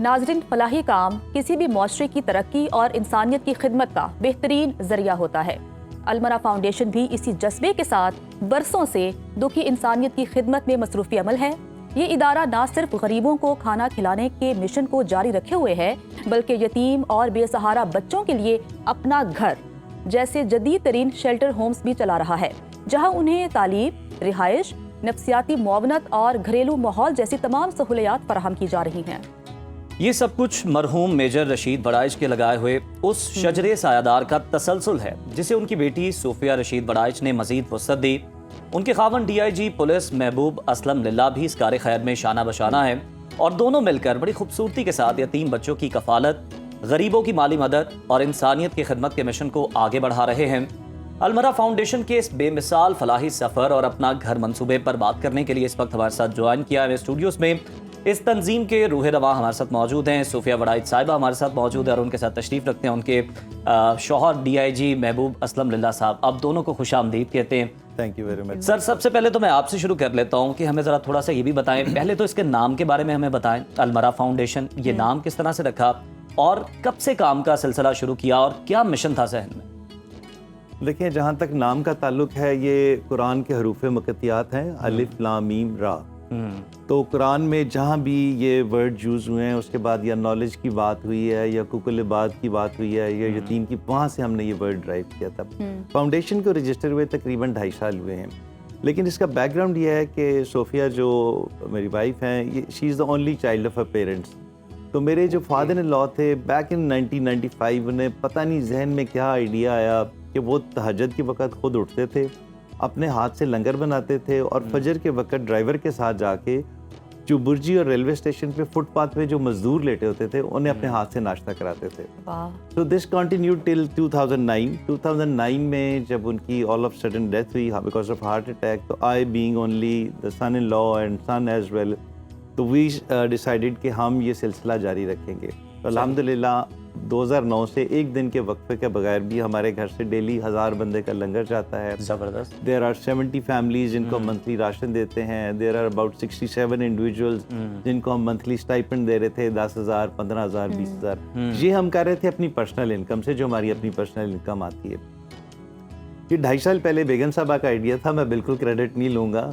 ناظرین، فلاحی کام کسی بھی معاشرے کی ترقی اور انسانیت کی خدمت کا بہترین ذریعہ ہوتا ہے۔ المرا فاؤنڈیشن بھی اسی جذبے کے ساتھ برسوں سے دکھی انسانیت کی خدمت میں مصروف عمل ہے۔ یہ ادارہ نہ صرف غریبوں کو کھانا کھلانے کے مشن کو جاری رکھے ہوئے ہے، بلکہ یتیم اور بے سہارا بچوں کے لیے اپنا گھر جیسے جدید ترین شیلٹر ہومز بھی چلا رہا ہے، جہاں انہیں تعلیم، رہائش، نفسیاتی معاونت اور گھریلو ماحول جیسی تمام سہولیات فراہم کی جا رہی ہیں۔ یہ سب کچھ مرحوم میجر رشید بڑائچ کے لگائے ہوئے اس شجرے سایہ دار کا تسلسل ہے جسے ان کی بیٹی صوفیہ رشید بڑائچ نے مزید وسعت دی۔ ان کے خاوند ڈی آئی جی پولیس محبوب اسلم للہ بھی اس کار خیر میں شانہ بشانہ ہے، اور دونوں مل کر بڑی خوبصورتی کے ساتھ یتیم بچوں کی کفالت، غریبوں کی مالی مدد اور انسانیت کی خدمت کے مشن کو آگے بڑھا رہے ہیں۔ المرا فاؤنڈیشن کے اس بے مثال فلاحی سفر اور اپنا گھر منصوبے پر بات کرنے کے لیے اس وقت ہمارے ساتھ جوائن کیا ہے اسٹوڈیوز میں اس تنظیم کے روح رواں ہمارے ساتھ موجود ہیں صوفیہ بڑائچ صاحبہ ہمارے ساتھ موجود ہیں، اور ان کے ساتھ تشریف رکھتے ہیں ان کے شوہر ڈی آئی جی محبوب اسلم للہ صاحب۔ آپ دونوں کو خوش آمدید کہتے ہیں۔ تھینک یو ویری مچ سر، سب سے پہلے تو میں آپ سے شروع کر لیتا ہوں کہ ہمیں ذرا تھوڑا سا یہ بھی بتائیں، پہلے تو اس کے نام کے بارے میں ہمیں بتائیں، المرا فاؤنڈیشن یہ نام کس طرح سے رکھا اور کب سے کام کا سلسلہ شروع کیا اور کیا مشن تھا ذہن میں؟ دیکھیں، جہاں تک نام کا تعلق ہے یہ قرآن کے حروف مقطعات ہیں، الف لام میم را۔ تو قرآن میں جہاں بھی یہ ورڈ یوز ہوئے ہیں اس کے بعد یا نالج کی بات ہوئی ہے یا حقوق العباد کی بات ہوئی ہے یا یتیم کی، وہاں سے ہم نے یہ ورڈ ڈرائیو کیا تھا۔ فاؤنڈیشن کو رجسٹر ہوئے تقریباً 2.5 سال ہوئے ہیں، لیکن اس کا بیک گراؤنڈ یہ ہے کہ صوفیہ جو میری وائف ہیں، she is the only child of her parents. تو میرے جو فادر ان لا تھے بیک ان 1995 انہیں پتہ نہیں ذہن میں کیا آئیڈیا آیا کہ وہ تہجد کے وقت خود اٹھتے تھے، اپنے ہاتھ سے لنگر بناتے تھے اور فجر کے وقت ڈرائیور کے ساتھ جا کے جو برجی اور ریلوے اسٹیشن پہ فٹ پاتھ پہ جو مزدور لیٹے ہوتے تھے انہیں اپنے ہاتھ سے ناشتہ کراتے تھے۔ So this continued till 2009۔ 2009 میں جب ان کی all of sudden death ہوئی because of heart attack، تو I being only the son in law and son as well، تو we decided کہ ہم یہ سلسلہ جاری رکھیں گے۔ تو الحمدللہ 2009 سے ایک دن کے وقفے کے بغیر بھی ہمارے گھر سے ڈیلی 1000 بندے کا لنگر جاتا ہے۔ زبردست۔ There are 70 families جن کو منتھلی راشن دیتے ہیں۔ There are about 67 individuals جن کو ہم منتھلی اسٹائپنڈ دے رہے تھے، 10,000 15,000 20,000۔ یہ ہم کر رہے تھے اپنی پرسنل انکم سے، جو ہماری اپنی پرسنل انکم آتی ہے۔ یہ 2.5 سال پہلے بیگم صاحبہ کا آئیڈیا تھا، میں بالکل کریڈٹ نہیں لوں گا۔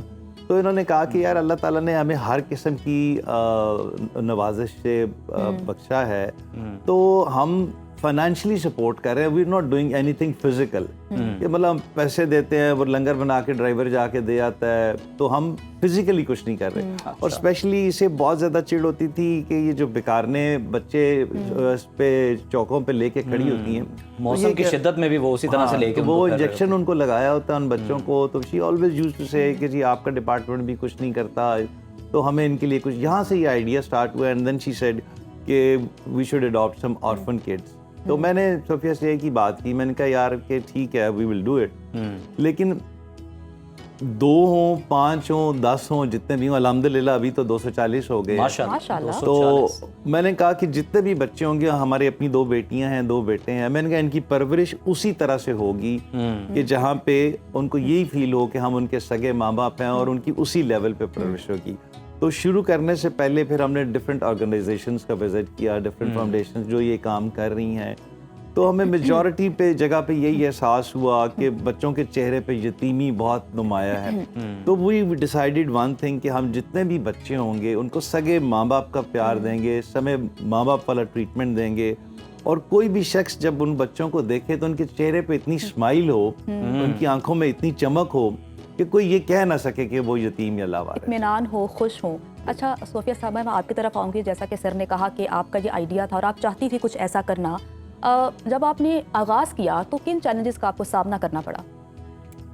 تو انہوں نے کہا کہ یار اللہ تعالیٰ نے ہمیں ہر قسم کی نوازش سے بخشا ہے، تو ہم فائنینشلی سپورٹ کر رہے ہیں، we are not doing anything physical, کہ مطلب پیسے دیتے ہیں، وہ لنگر بنا کے ڈرائیور جا کے دے آتا ہے، تو ہم فزیکلی کچھ نہیں کر رہے۔ اور اسپیشلی اسے بہت زیادہ چڑ ہوتی تھی کہ یہ جو بیکارنے بچے اس پہ چوکوں پہ لے کے کھڑی ہوتی ہیں، موسم کی شدت میں بھی وہ اسی طرح سے لے کے وہ انجیکشن ان کو لگایا ہوتا ہے ان بچوں کو، تو شی آلویز یوز ٹو سے کہ جی آپ کا ڈپارٹمنٹ بھی کچھ نہیں کرتا، تو ہمیں ان کے لیے کچھ، یہاں سے یہ آئیڈیا سٹارٹ ہوا۔ اینڈ دین شی سیڈ کہ we should adopt some orphan kids. تو میں نے صوفیہ سے ایک ہی بات کی، میں نے کہا یار کہ ٹھیک ہے وی ول ڈو اٹ، لیکن 2 ہوں 5 ہوں 10 ہوں جتنے بھی ہوں، الحمدللہ ابھی تو 240 ہو گئے۔ تو میں نے کہا کہ جتنے بھی بچے ہوں گے، ہمارے اپنی 2 بیٹیاں ہیں 2 بیٹے ہیں، میں نے کہا ان کی پرورش اسی طرح سے ہوگی کہ جہاں پہ ان کو یہی فیل ہو کہ ہم ان کے سگے ماں باپ ہیں، اور ان کی اسی لیول پہ پرورش ہوگی۔ تو شروع کرنے سے پہلے پھر ہم نے ڈفرینٹ آرگنائزیشنز کا وزٹ کیا، ڈفرینٹ فاؤنڈیشنز جو یہ کام کر رہی ہیں، تو ہمیں میجورٹی پہ جگہ پہ یہی احساس ہوا کہ بچوں کے چہرے پہ یتیمی بہت نمایاں ہے۔ تو وی ڈیسائیڈڈ ون تھنگ کہ ہم جتنے بھی بچے ہوں گے ان کو سگے ماں باپ کا پیار دیں گے، سمے ماں باپ والا ٹریٹمنٹ دیں گے، اور کوئی بھی شخص جب ان بچوں کو دیکھے تو ان کے چہرے پہ اتنی اسمائل ہو، ان کی آنکھوں میں اتنی چمک ہو کہ کوئی یہ کہہ نہ سکے کہ وہ یتیم یا لاوارث، اطمینان ہو، خوش ہوں۔ اچھا صوفیہ صاحبہ، میں آپ کی طرف آؤں گی۔ جیسا کہ سر نے کہا کہ آپ کا یہ آئیڈیا تھا اور آپ چاہتی تھی کچھ ایسا کرنا، جب آپ نے آغاز کیا تو کن چیلنجز کا آپ کو سامنا کرنا پڑا؟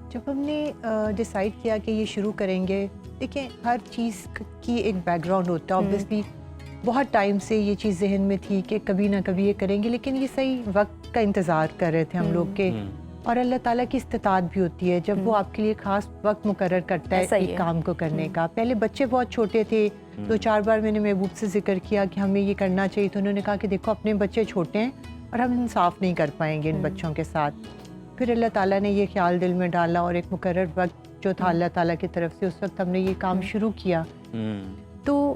جب ہم نے ڈیسائیڈ کیا کہ یہ شروع کریں گے، دیکھیں ہر چیز کی ایک بیک گراؤنڈ ہوتا ہے، اوبویسلی بہت ٹائم سے یہ چیز ذہن میں تھی کہ کبھی نہ کبھی یہ کریں گے، لیکن یہ صحیح وقت کا انتظار کر رہے تھے ہم لوگ کے، اور اللہ تعالیٰ کی استطاعت بھی ہوتی ہے جب وہ آپ کے لیے خاص وقت مقرر کرتا ہے ایک کام کو کرنے کا۔ پہلے بچے بہت چھوٹے تھے، 2-4 بار میں نے محبوب سے ذکر کیا کہ ہمیں یہ کرنا چاہیے، تو انہوں نے کہا کہ دیکھو اپنے بچے چھوٹے ہیں اور ہم انصاف نہیں کر پائیں گے ان بچوں کے ساتھ۔ پھر اللہ تعالیٰ نے یہ خیال دل میں ڈالا، اور ایک مقرر وقت جو تھا اللہ تعالیٰ کی طرف سے، اس وقت ہم نے یہ کام شروع کیا۔ تو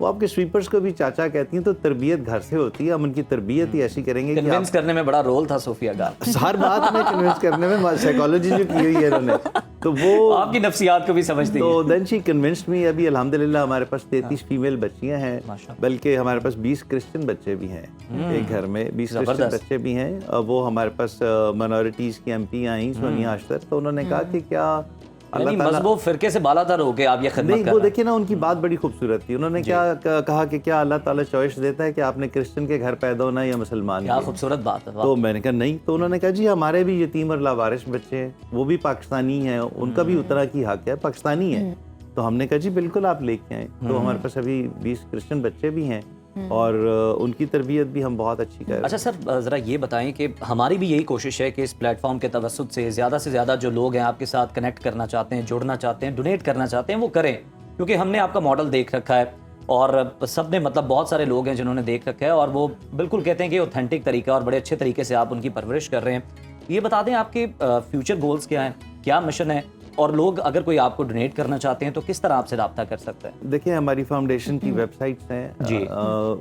وہ آپ کے سویپرز کو بھی چاچا کہتی ہیں. تو تربیت گھر سے ہوتی ہے, ہم ان کی تربیت ہی ایسی کریں گے کہ کنونس کرنے میں بڑا رول تھا صوفیہ کا, ہر بات میں کنونس کرنے میں سائیکالوجی جو کی ہوئی ہے انہوں نے, تو وہ آپ کی نفسیات کو بھی سمجھتی تو ہے. دین شی کنونسڈ می. ابھی الحمدللہ ہمارے پاس 33 فیمیل بچیاں ہیں, بلکہ ہمارے پاس 20 کرسچن بچے بھی ہیں ایک گھر میں, 20 کرسچن بچے بھی ہیں. وہ ہمارے پاس منورٹیز کی ایم پی آئیں سونیا اشتر, تو انہوں نے کہا کہ کیا یعنی مذہب و فرقے سے بالا تر ہو کے آپ یہ خدمت کر رہے ہیں. وہ دیکھیے نا, ان کی بات بڑی خوبصورت تھی. انہوں نے کیا کہا کہ کیا اللہ تعالیٰ چوائس دیتا ہے کہ آپ نے کرسچن کے گھر پیدا ہونا یا مسلمان. کیا خوبصورت بات ہے. تو میں نے کہا نہیں. تو انہوں نے کہا جی ہمارے بھی یتیم اور لاوارث بچے ہیں, وہ بھی پاکستانی ہیں, ان کا بھی اتنا کی حق ہے, پاکستانی ہیں. تو ہم نے کہا جی بالکل آپ لے کے آئیں. تو ہمارے پاس ابھی 20 کرسچن بچے بھی ہیں اور ان کی تربیت بھی ہم بہت اچھی کر رہے ہیں. اچھا سر, ذرا یہ بتائیں کہ ہماری بھی یہی کوشش ہے کہ اس پلیٹ فارم کے توسط سے زیادہ جو لوگ ہیں آپ کے ساتھ کنیکٹ کرنا چاہتے ہیں, جڑنا چاہتے ہیں, ڈونیٹ کرنا چاہتے ہیں, وہ کریں, کیونکہ ہم نے آپ کا ماڈل دیکھ رکھا ہے اور سب نے مطلب بہت سارے لوگ ہیں جنہوں نے دیکھ رکھا ہے اور وہ بالکل کہتے ہیں کہ اوتھینٹک طریقہ اور بڑے اچھے طریقے سے آپ ان کی پرورش کر رہے ہیں. یہ بتا دیں آپ کے فیوچر گولز کیا ہیں, کیا مشن ہے, اور لوگ اگر کوئی آپ کو ڈونیٹ کرنا چاہتے ہیں تو کس طرح آپ سے رابطہ کر سکتے ہیں؟ دیکھیں ہماری فاؤنڈیشن کی ویب سائٹس ہیں جی,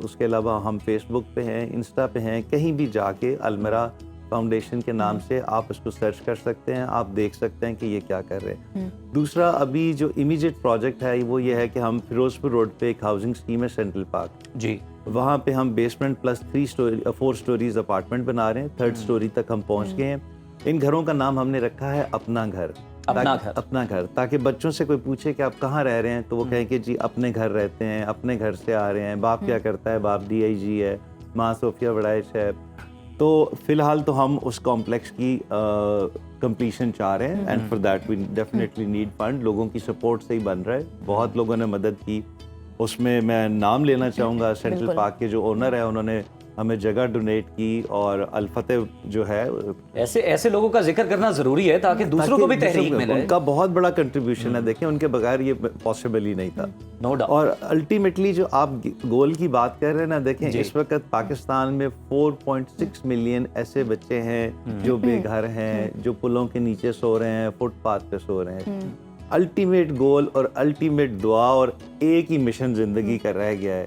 اس کے علاوہ ہم فیس بک پہ ہیں, انسٹا پہ ہیں, کہیں بھی جا کے المیرا فاؤنڈیشن کے نام سے آپ اس کو سرچ کر سکتے ہیں, آپ دیکھ سکتے ہیں کہ یہ کیا کر رہے ہیں. دوسرا ابھی جو امیجیٹ پروجیکٹ ہے وہ یہ ہے کہ ہم فیروز پور روڈ پہ ایک ہاؤسنگ اسکیم ہے سینٹرل پارک, جی, وہاں پہ ہم بیسمنٹ پلس 4 سٹوریز اپارٹمنٹ بنا رہے ہیں. 3rd سٹوری تک ہم پہنچ گئے ہیں. ان گھروں کا نام ہم نے رکھا ہے اپنا گھر. اپنا گھر, تاکہ بچوں سے کوئی پوچھے کہ آپ کہاں رہ رہے ہیں تو وہ کہیں کہ جی اپنے گھر رہتے ہیں, اپنے گھر سے آ رہے ہیں. باپ کیا کرتا ہے, باپ DIG ہے, ماں صوفیہ بڑائچ ہے. تو فی الحال تو ہم اس کمپلیکس کی کمپلیشن چاہ رہے ہیں, and for that we definitely need fund. لوگوں کی سپورٹ سے ہی بن رہا ہے, بہت لوگوں نے مدد کی. اس میں نام لینا چاہوں گا, سینٹرل پارک کے جو اونر ہیں انہوں نے ہمیں جگہ ڈونیٹ کی, اور الفتح جو ہے, ایسے لوگوں کا ذکر کرنا ضروری ہے تاکہ دوسروں کو بھی تحریک ملے. ان کا بہت بڑا کنٹریبیوشن ہے. دیکھیں ان کے بغیر یہ پاسبل ہی نہیں تھا. No doubt. اور الٹیمیٹلی جو آپ گول کی بات کر رہے ہیں نا, دیکھیں اس وقت پاکستان میں 4.6 ملین ایسے بچے ہیں جو بے گھر ہیں, جو پلوں کے نیچے سو رہے ہیں, فٹ پاتھ پہ سو رہے ہیں. الٹیمیٹ گول اور الٹیمیٹ دعا اور ایک ہی مشن زندگی کا رہ گیا ہے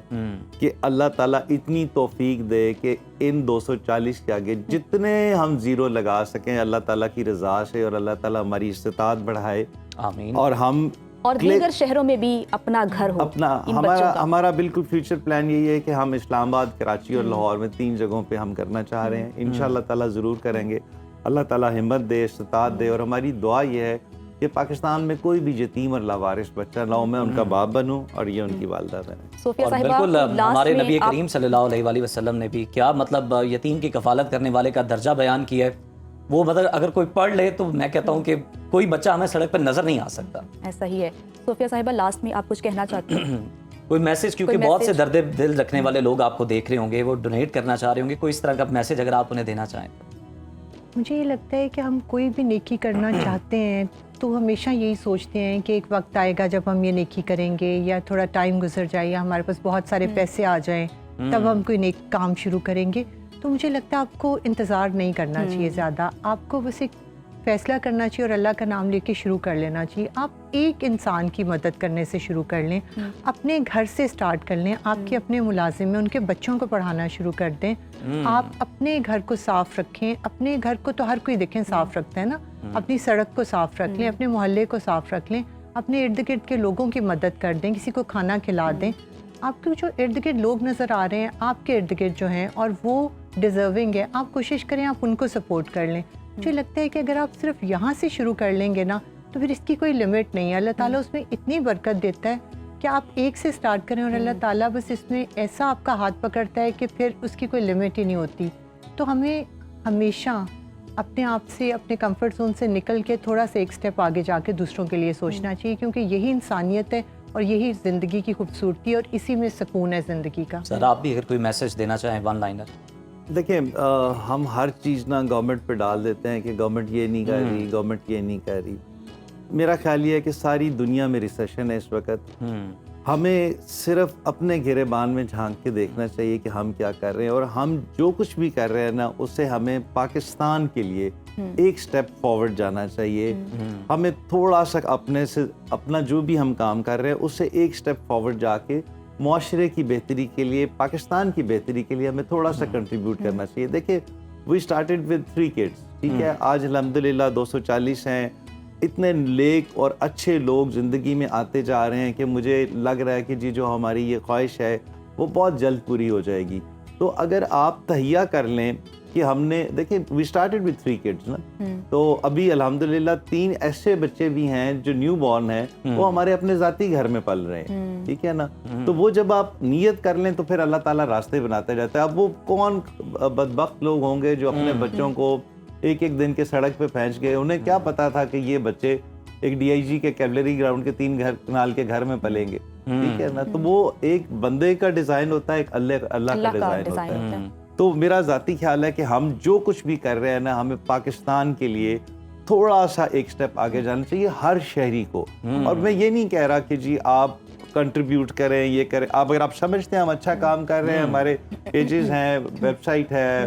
کہ اللہ تعالیٰ اتنی توفیق دے کہ ان 240 کے آگے جتنے ہم زیرو لگا سکیں اللہ تعالیٰ کی رضا سے, اور اللہ تعالیٰ ہماری استطاعت بڑھائے. آمین. اور ہم اور دیگر شہروں میں بھی اپنا گھر ہو. ہمارا بالکل فیوچر پلان یہی ہے کہ ہم اسلام آباد, کراچی اور لاہور میں 3 جگہوں پہ ہم کرنا چاہ رہے ہیں. انشاءاللہ تعالیٰ ضرور کریں گے. اللہ تعالیٰ ہمت دے, استطاعت دے, اور ہماری دعا یہ ہے کہ پاکستان میں کوئی بھی یتیم اور لاوارث بچہ نہ ہو, میں ان کا باپ بنوں اور یہ ان کی والدہ بنے. صوفیہ اور صاحبہ, بالکل ہمارے نبی کریم صلی اللہ علیہ وآلہ وسلم نے بھی کیا مطلب یتیم کی کفالت کرنے والے کا درجہ بیان کیا ہے. وہ مطلب اگر کوئی پڑھ لے تو میں کہتا ہوں کہ کوئی بچہ ہمیں سڑک پر نظر نہیں آ سکتا. ایسا ہی ہے. صوفیہ صاحبہ, لاسٹ میں آپ کچھ کہنا چاہتے ہیں؟ کوئی میسج, کیونکہ بہت سے درد دل رکھنے والے لوگ آپ کو دیکھ رہے ہوں گے, وہ ڈونیٹ کرنا چاہ رہے ہوں گے, کوئی اس طرح کا میسج اگر آپ انہیں دینا چاہیں. مجھے یہ لگتا ہے کہ ہم کوئی بھی نیکی کرنا چاہتے ہیں تو ہمیشہ یہی سوچتے ہیں کہ ایک وقت آئے گا جب ہم یہ نیکی کریں گے, یا تھوڑا ٹائم گزر جائے, یا ہمارے پاس بہت سارے پیسے آ جائیں, تب ہم کوئی نیک کام شروع کریں گے. تو مجھے لگتا ہے آپ کو انتظار نہیں کرنا چاہیے زیادہ. آپ کو بس ایک فیصلہ کرنا چاہیے اور اللہ کا نام لے کے شروع کر لینا چاہیے. آپ ایک انسان کی مدد کرنے سے شروع کر لیں, اپنے گھر سے سٹارٹ کر لیں. آپ کے اپنے ملازم ہیں, ان کے بچوں کو پڑھانا شروع کر دیں. آپ اپنے گھر کو صاف رکھیں. اپنے گھر کو تو ہر کوئی دیکھیں صاف رکھتا ہے نا. اپنی سڑک کو صاف رکھ لیں, اپنے محلے کو صاف رکھ لیں, اپنے ارد گرد کے لوگوں کی مدد کر دیں, کسی کو کھانا کھلا دیں. آپ کے جو ارد گرد لوگ نظر آ رہے ہیں آپ کے ارد گرد جو ہیں اور وہ ڈیزرونگ ہے, آپ کوشش کریں آپ ان کو سپورٹ کر لیں. مجھے لگتا ہے کہ اگر آپ صرف یہاں سے شروع کر لیں گے نا تو پھر اس کی کوئی لمٹ نہیں ہے. اللہ تعالیٰ اس میں اتنی برکت دیتا ہے کہ آپ ایک سے سٹارٹ کریں اور اللہ تعالیٰ بس اس میں ایسا آپ کا ہاتھ پکڑتا ہے کہ پھر اس کی کوئی لمٹ ہی نہیں ہوتی. تو ہمیں ہمیشہ اپنے آپ سے, اپنے کمفرٹ زون سے نکل کے تھوڑا سا ایک سٹیپ آگے جا کے دوسروں کے لیے سوچنا چاہیے, کیونکہ یہی انسانیت ہے اور یہی زندگی کی خوبصورتی ہے اور اسی میں سکون ہے زندگی کا. سر آپ بھی اگر کوئی میسج دینا چاہیں, 1 لائنر. دیکھیں ہم ہر چیز نا گورنمنٹ پہ ڈال دیتے ہیں کہ گورنمنٹ یہ نہیں کر رہی, گورنمنٹ یہ نہیں کر رہی. میرا خیال یہ ہے کہ ساری دنیا میں ریسیشن ہے اس وقت. ہمیں صرف اپنے گریبان میں جھانک کے دیکھنا چاہیے کہ ہم کیا کر رہے ہیں, اور ہم جو کچھ بھی کر رہے ہیں نا اس سے ہمیں پاکستان کے لیے ایک سٹیپ فارورڈ جانا چاہیے. ہمیں تھوڑا سا اپنے سے, اپنا جو بھی ہم کام کر رہے ہیں اس سے ایک سٹیپ فارورڈ جا کے معاشرے کی بہتری کے لیے, پاکستان کی بہتری کے لیے ہمیں تھوڑا سا کنٹریبیوٹ کرنا چاہیے. دیکھیں وی اسٹارٹیڈ ود 3 kids, ٹھیک ہے, آج الحمدللہ 240 ہیں. اتنے نیک اور اچھے لوگ زندگی میں آتے جا رہے ہیں کہ مجھے لگ رہا ہے کہ جی جو ہماری یہ خواہش ہے وہ بہت جلد پوری ہو جائے گی. تو اگر آپ تہیہ کر لیں کہ ہم نے, دیکھیں وی اسٹارٹیڈ ود 3 kids نا, تو ابھی الحمدللہ 3 ایسے بچے بھی ہیں جو نیو بورن ہیں, وہ ہمارے اپنے ذاتی گھر میں پل رہے ہیں, ٹھیک ہے نا. تو وہ جب آپ نیت کر لیں تو پھر اللہ تعالیٰ راستے بناتے جاتا ہے. اب وہ کون بدبخت لوگ ہوں گے جو اپنے بچوں کو ایک دن کے سڑک پہ پھینچ گئے, انہیں کیا پتا تھا کہ یہ بچے ایک DIG کے کیولری گراؤنڈ کے 3 کنال کے گھر میں پلیں گے, ٹھیک ہے نا. تو وہ ایک بندے کا ڈیزائن ہوتا ہے, ایک اللہ کا ڈیزائن ہوتا ہے. تو میرا ذاتی خیال ہے کہ ہم جو کچھ بھی کر رہے ہیں نا, ہمیں پاکستان کے لیے تھوڑا سا ایک سٹیپ آگے جانا چاہیے ہر شہری کو. اور میں یہ نہیں کہہ رہا کہ جی آپ کنٹریبیوٹ کریں, یہ کریں. آپ اگر آپ سمجھتے ہیں ہم اچھا کام کر رہے ہیں, ہمارے پیجز ہیں, ویب سائٹ ہے,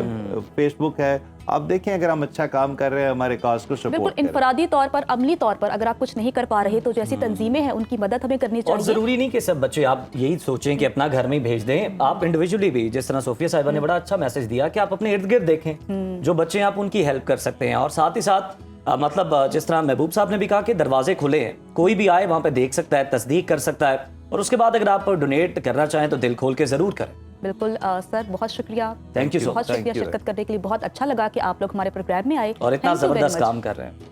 فیس بک ہے, آپ دیکھیں اگر ہم اچھا کام کر رہے ہیں ہمارے کاز کو سپورٹ بالکل انفرادی طور پر, عملی طور پر اگر آپ کچھ نہیں کر پا رہے تو جیسی تنظیمیں ہیں ان کی مدد ہمیں کرنی اور چاہیے. ضروری نہیں کہ سب بچے آپ یہی سوچیں کہ اپنا گھر میں ہی بھیج دیں, آپ انڈیویجولی بھی, جس طرح صوفیہ صاحبہ نے بڑا اچھا میسج دیا کہ آپ اپنے ارد گرد دیکھیں جو بچے ہیں, آپ ان کی ہیلپ کر سکتے ہیں. اور ساتھ ہی ساتھ مطلب جس طرح محبوب صاحب نے بھی کہا کہ دروازے کھلے ہیں, کوئی بھی آئے وہاں پہ دیکھ سکتا ہے, تصدیق کر سکتا ہے, اور اس کے بعد اگر آپ ڈونیٹ کرنا چاہیں تو دل کھول کے ضرور کریں. بالکل سر, بہت شکریہ, Thank you so بہت شکریہ شرکت کرنے کے لیے. بہت اچھا لگا کہ آپ لوگ ہمارے پروگرام میں آئے اور اتنا Thank you very زبردست much. کام کر رہے ہیں.